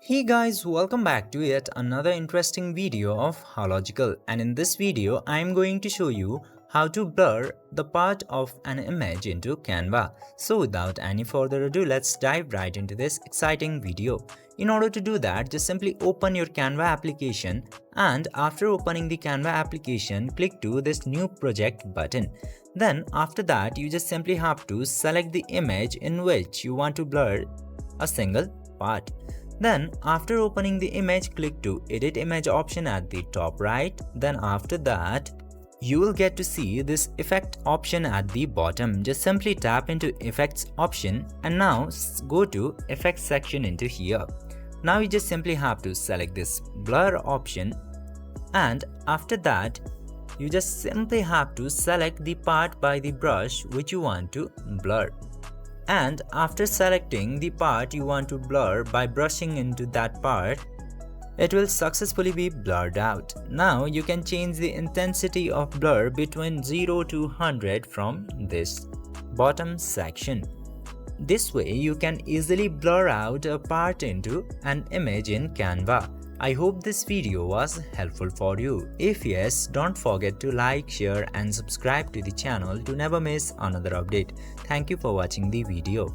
Hey guys, welcome back to yet another interesting video of Hological, and in this video I am going to show you how to blur the part of an image into Canva. So without any further ado, let's dive right into this exciting video. In order to do that, just simply open your Canva application, and after opening the Canva application, click to this new project button. Then after that, you just simply have to select the image in which you want to blur a single part. Then after opening the image, click to edit image option at the top right. Then after that, you will get to see this effect option at the bottom. Just simply tap into effects option and now go to effects section into here. Now you just simply have to select this blur option, and after that you just simply have to select the part by the brush which you want to blur. And after selecting the part you want to blur by brushing into that part, it will successfully be blurred out. Now you can change the intensity of blur between 0 to 100 from this bottom section. This way you can easily blur out a part into an image in Canva. I hope this video was helpful for you. If yes, don't forget to like, share and subscribe to the channel to never miss another update. Thank you for watching the video.